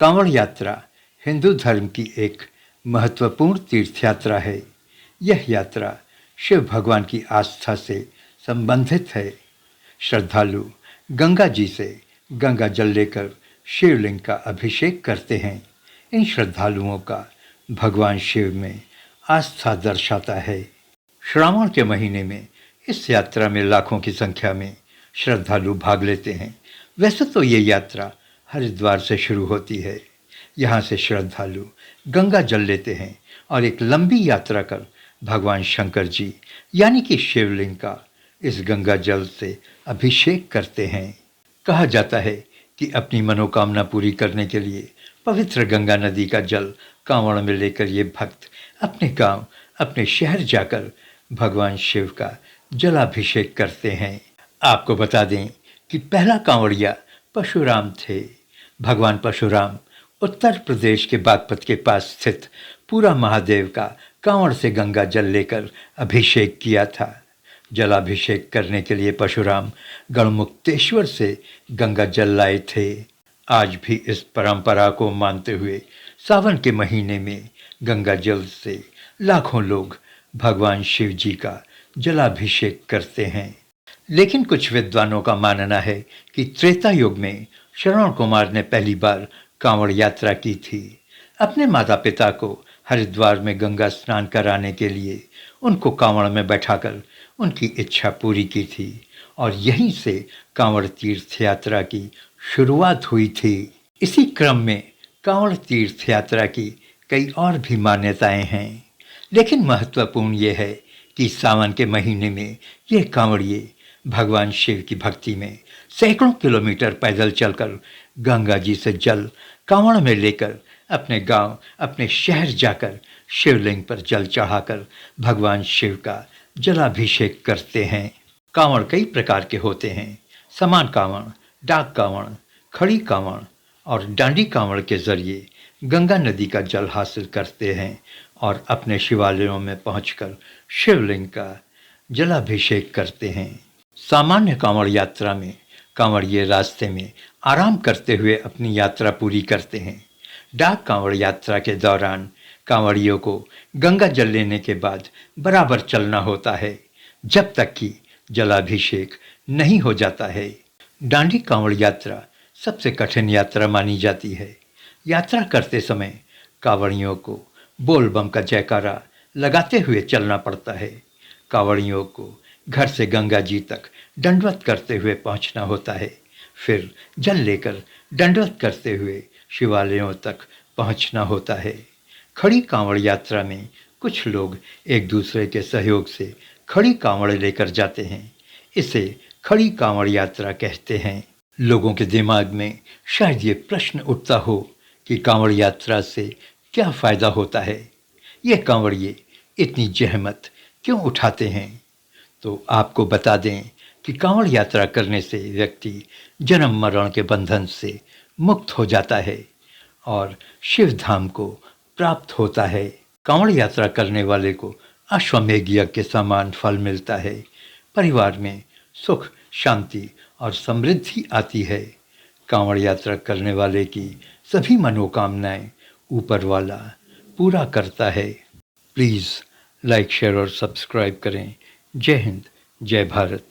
कांवड़ यात्रा हिंदू धर्म की एक महत्वपूर्ण तीर्थ यात्रा है। यह यात्रा शिव भगवान की आस्था से संबंधित है। श्रद्धालु गंगा जी से गंगा जल लेकर शिवलिंग का अभिषेक करते हैं। इन श्रद्धालुओं का भगवान शिव में आस्था दर्शाता है। श्रावण के महीने में इस यात्रा में लाखों की संख्या में श्रद्धालु भाग लेते हैं। वैसे तो ये यात्रा हरिद्वार से शुरू होती है। यहाँ से श्रद्धालु गंगा जल लेते हैं और एक लंबी यात्रा कर भगवान शंकर जी यानी कि शिवलिंग का इस गंगा जल से अभिषेक करते हैं। कहा जाता है कि अपनी मनोकामना पूरी करने के लिए पवित्र गंगा नदी का जल कांवड़ में लेकर ये भक्त अपने गांव, अपने शहर जाकर भगवान शिव का जलाभिषेक करते हैं। आपको बता दें कि पहला कांवड़िया परशुराम थे। भगवान परशुराम उत्तर प्रदेश के बागपत के पास स्थित पूरा महादेव का कांवड़ से गंगा जल लेकर अभिषेक किया था। जलाभिषेक करने के लिए परशुराम गढ़मुक्तेश्वर से गंगा जल लाए थे। आज भी इस परंपरा को मानते हुए सावन के महीने में गंगा जल से लाखों लोग भगवान शिव जी का जलाभिषेक करते हैं। लेकिन कुछ विद्वानों का मानना है कि त्रेता युग में श्रवण कुमार ने पहली बार कांवड़ यात्रा की थी। अपने माता पिता को हरिद्वार में गंगा स्नान कराने के लिए उनको कांवड़ में बैठाकर उनकी इच्छा पूरी की थी और यहीं से कांवड़ तीर्थ यात्रा की शुरुआत हुई थी। इसी क्रम में कांवड़ तीर्थ यात्रा की कई और भी मान्यताएं हैं, लेकिन महत्वपूर्ण ये है कि सावन के महीने में ये कांवड़िए भगवान शिव की भक्ति में सैकड़ों किलोमीटर पैदल चलकर गंगा जी से जल कांवड़ में लेकर अपने गांव, अपने शहर जाकर शिवलिंग पर जल चढ़ाकर भगवान शिव का जलाभिषेक करते हैं। कांवड़ कई प्रकार के होते हैं। समान कांवड़, डाक कांवड़, खड़ी कांवड़ और डांडी कांवड़ के जरिए गंगा नदी का जल हासिल करते हैं और अपने शिवालयों में पहुंचकर शिवलिंग का जलाभिषेक करते हैं। सामान्य कांवड़ यात्रा में कांवड़िए रास्ते में आराम करते हुए अपनी यात्रा पूरी करते हैं। डाक कांवड़ यात्रा के दौरान कांवड़ियों को गंगा जल लेने के बाद बराबर चलना होता है जब तक कि जलाभिषेक नहीं हो जाता है। डांडी कांवड़ यात्रा सबसे कठिन यात्रा मानी जाती है। यात्रा करते समय कांवड़ियों को बोल बम का जयकारा लगाते हुए चलना पड़ता है। कांवड़ियों को घर से गंगा जी तक दंडवत करते हुए पहुंचना होता है। फिर जल लेकर दंडवत करते हुए शिवालयों तक पहुंचना होता है। खड़ी कांवड़ यात्रा में कुछ लोग एक दूसरे के सहयोग से खड़ी कांवड़ लेकर जाते हैं। इसे खड़ी कांवड़ यात्रा कहते हैं। लोगों के दिमाग में शायद ये प्रश्न उठता हो कि कांवड़ यात्रा से क्या फ़ायदा होता है, ये कांवड़िए इतनी जहमत क्यों उठाते हैं। तो आपको बता दें कि कांवड़ यात्रा करने से व्यक्ति जन्म मरण के बंधन से मुक्त हो जाता है और शिव धाम को प्राप्त होता है। कांवड़ यात्रा करने वाले को अश्वमेध यज्ञ के समान फल मिलता है। परिवार में सुख, शांति और समृद्धि आती है। कांवड़ यात्रा करने वाले की सभी मनोकामनाएं ऊपर वाला पूरा करता है। प्लीज़ लाइक, शेयर और सब्सक्राइब करें। जय हिंद, जय भारत।